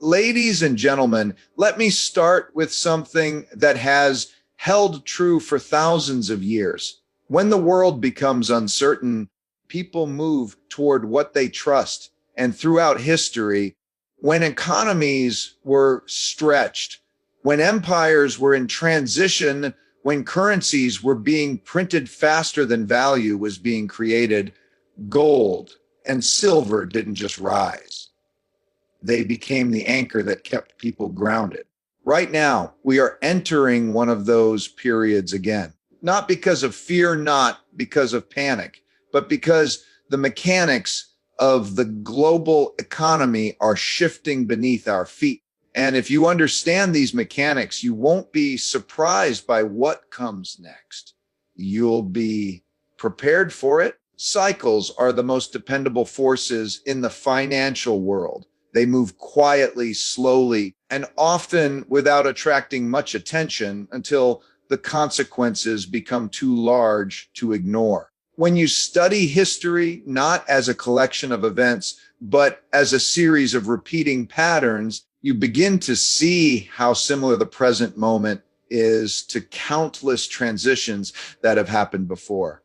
Ladies and gentlemen, let me start with something that has held true for thousands of years. When the world becomes uncertain, people move toward what they trust. And throughout history, when economies were stretched, when empires were in transition, when currencies were being printed faster than value was being created, gold and silver didn't just rise. They became the anchor that kept people grounded. Right now, we are entering one of those periods again, not because of fear, not because of panic, but because the mechanics of the global economy are shifting beneath our feet. And if you understand these mechanics, you won't be surprised by what comes next. You'll be prepared for it. Cycles are the most dependable forces in the financial world. They move quietly, slowly, and often without attracting much attention until the consequences become too large to ignore. When you study history, not as a collection of events, but as a series of repeating patterns, you begin to see how similar the present moment is to countless transitions that have happened before.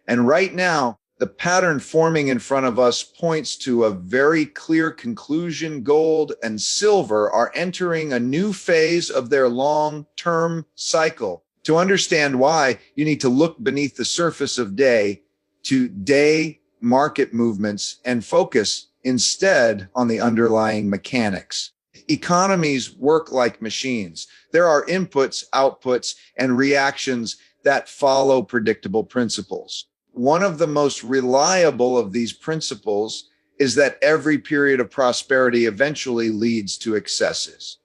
And right now, the pattern forming in front of us points to a very clear conclusion. Gold and silver are entering a new phase of their long-term cycle. To understand why, you need to look beneath the surface of day-to-day market movements and focus instead on the underlying mechanics. Economies work like machines. There are inputs, outputs, and reactions that follow predictable principles. One of the most reliable of these principles is that every period of prosperity eventually leads to excesses.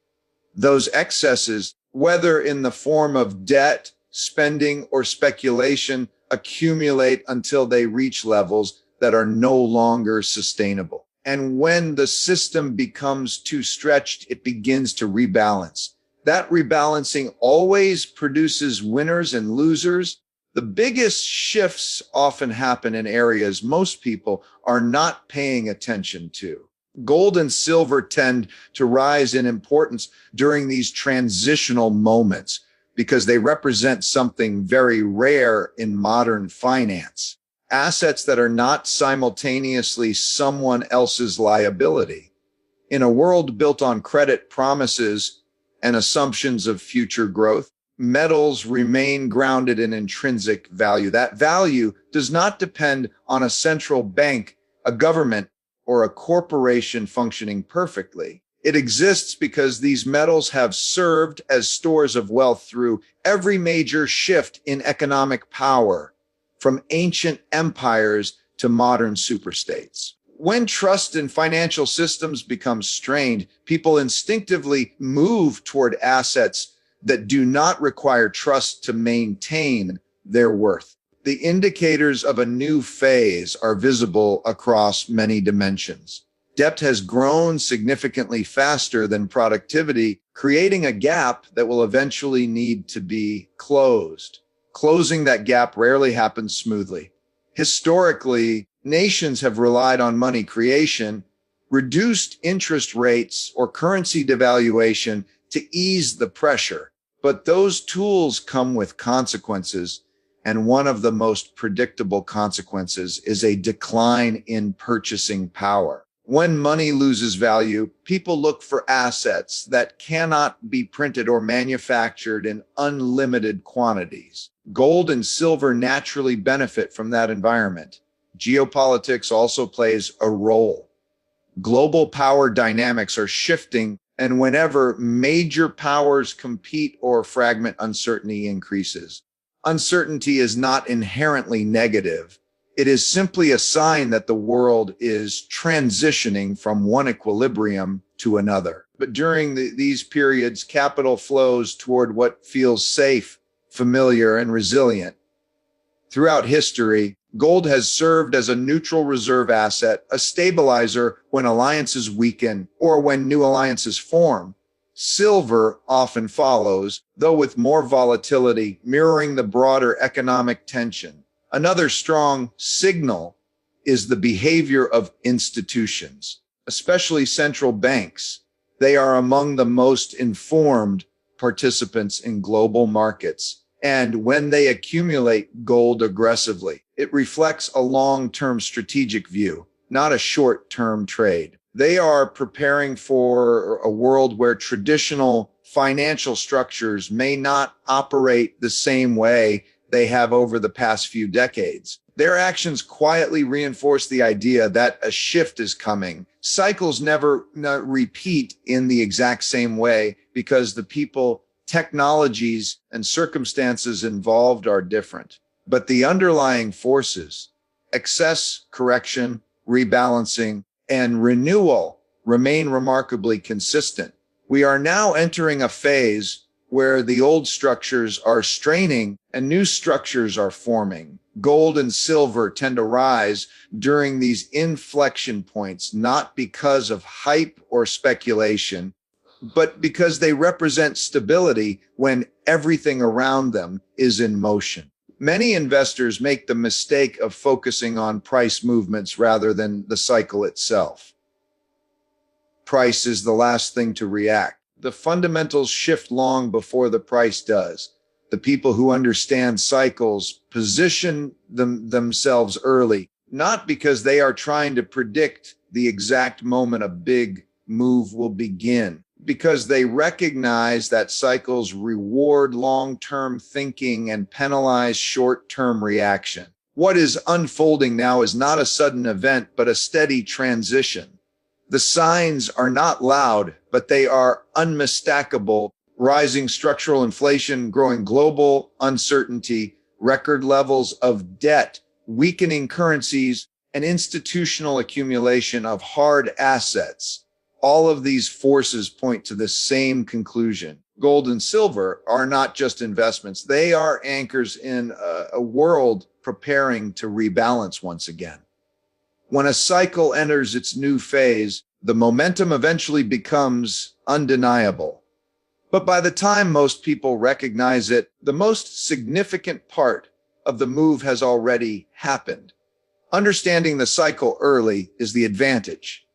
Those excesses, whether in the form of debt, spending, or speculation, accumulate until they reach levels that are no longer sustainable. And when the system becomes too stretched, it begins to rebalance. That rebalancing always produces winners and losers. The biggest shifts often happen in areas most people are not paying attention to. Gold and silver tend to rise in importance during these transitional moments because they represent something very rare in modern finance. Assets that are not simultaneously someone else's liability. In a world built on credit promises and assumptions of future growth, metals remain grounded in intrinsic value. That value does not depend on a central bank, a government, or a corporation functioning perfectly. It exists because these metals have served as stores of wealth through every major shift in economic power, from ancient empires to modern superstates. When trust in financial systems becomes strained, people instinctively move toward assets that do not require trust to maintain their worth. The indicators of a new phase are visible across many dimensions. Debt has grown significantly faster than productivity, creating a gap that will eventually need to be closed. Closing that gap rarely happens smoothly. Historically, nations have relied on money creation, reduced interest rates, or currency devaluation to ease the pressure. But those tools come with consequences, and one of the most predictable consequences is a decline in purchasing power. When money loses value, people look for assets that cannot be printed or manufactured in unlimited quantities. Gold and silver naturally benefit from that environment. Geopolitics also plays a role. Global power dynamics are shifting, and whenever major powers compete or fragment, uncertainty increases. Uncertainty is not inherently negative. It is simply a sign that the world is transitioning from one equilibrium to another. But during these periods, capital flows toward what feels safe, familiar, and resilient. Throughout history, gold has served as a neutral reserve asset, a stabilizer when alliances weaken or when new alliances form. Silver often follows, though with more volatility, mirroring the broader economic tension. Another strong signal is the behavior of institutions, especially central banks. They are among the most informed participants in global markets. And when they accumulate gold aggressively, it reflects a long-term strategic view, not a short-term trade. They are preparing for a world where traditional financial structures may not operate the same way they have over the past few decades. Their actions quietly reinforce the idea that a shift is coming. Cycles never repeat in the exact same way because the people, technologies, and circumstances involved are different. But the underlying forces, excess, correction, rebalancing, and renewal remain remarkably consistent. We are now entering a phase where the old structures are straining and new structures are forming. Gold and silver tend to rise during these inflection points, not because of hype or speculation, but because they represent stability when everything around them is in motion. Many investors make the mistake of focusing on price movements rather than the cycle itself. Price is the last thing to react. The fundamentals shift long before the price does. The people who understand cycles position themselves early, not because they are trying to predict the exact moment a big move will begin, because they recognize that cycles reward long-term thinking and penalize short-term reaction. What is unfolding now is not a sudden event, but a steady transition. The signs are not loud, but they are unmistakable. Rising structural inflation, growing global uncertainty, record levels of debt, weakening currencies, and institutional accumulation of hard assets. All of these forces point to the same conclusion. Gold and silver are not just investments. They are anchors in a world preparing to rebalance once again. When a cycle enters its new phase, the momentum eventually becomes undeniable. But by the time most people recognize it, the most significant part of the move has already happened. Understanding the cycle early is the advantage.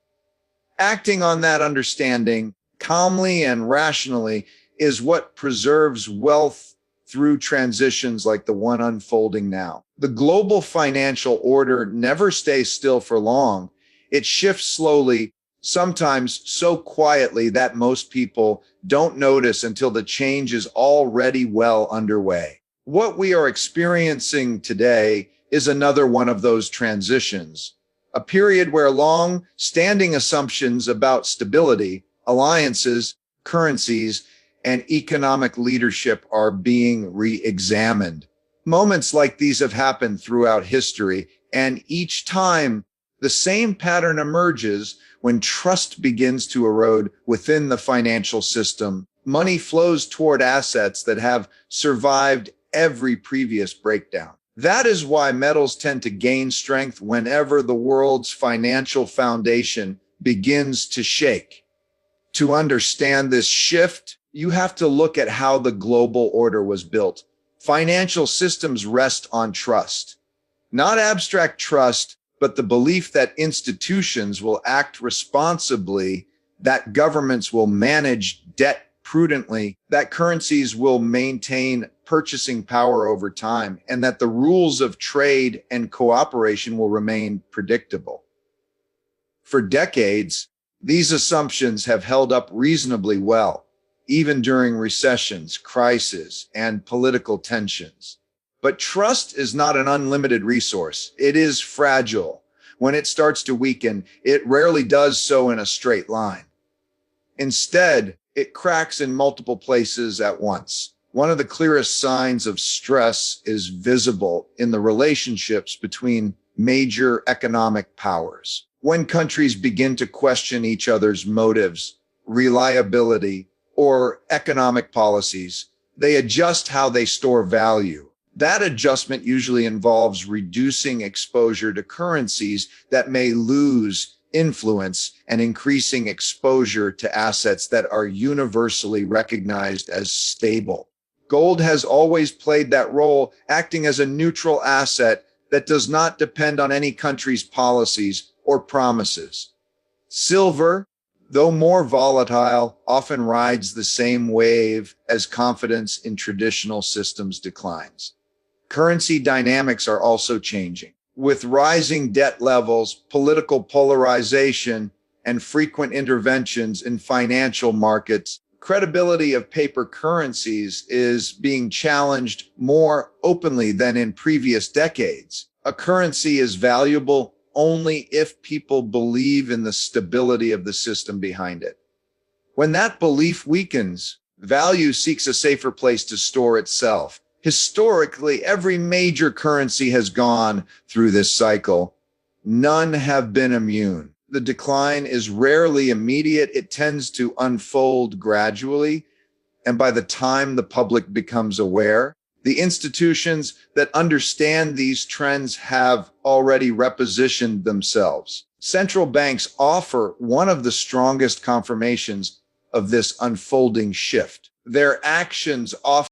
Acting on that understanding calmly and rationally is what preserves wealth through transitions like the one unfolding now. The global financial order never stays still for long. It shifts slowly, sometimes so quietly that most people don't notice until the change is already well underway. What we are experiencing today is another one of those transitions, a period where long-standing assumptions about stability, alliances, currencies, and economic leadership are being re-examined. Moments like these have happened throughout history, and each time the same pattern emerges. When trust begins to erode within the financial system, money flows toward assets that have survived every previous breakdown. That is why metals tend to gain strength whenever the world's financial foundation begins to shake. To understand this shift, you have to look at how the global order was built. Financial systems rest on trust, not abstract trust, but the belief that institutions will act responsibly, that governments will manage debt prudently, that currencies will maintain purchasing power over time, and that the rules of trade and cooperation will remain predictable. For decades, these assumptions have held up reasonably well, even during recessions, crises, and political tensions. But trust is not an unlimited resource. It is fragile. When it starts to weaken, it rarely does so in a straight line. Instead, it cracks in multiple places at once. One of the clearest signs of stress is visible in the relationships between major economic powers. When countries begin to question each other's motives, reliability, or economic policies, they adjust how they store value. That adjustment usually involves reducing exposure to currencies that may lose influence and increasing exposure to assets that are universally recognized as stable. Gold has always played that role, acting as a neutral asset that does not depend on any country's policies or promises. Silver, though more volatile, often rides the same wave as confidence in traditional systems declines. Currency dynamics are also changing. With rising debt levels, political polarization, and frequent interventions in financial markets, credibility of paper currencies is being challenged more openly than in previous decades. A currency is valuable only if people believe in the stability of the system behind it. When that belief weakens, value seeks a safer place to store itself. Historically, every major currency has gone through this cycle. None have been immune. The decline is rarely immediate. It tends to unfold gradually. And by the time the public becomes aware, the institutions that understand these trends have already repositioned themselves. Central banks offer one of the strongest confirmations of this unfolding shift. Their actions often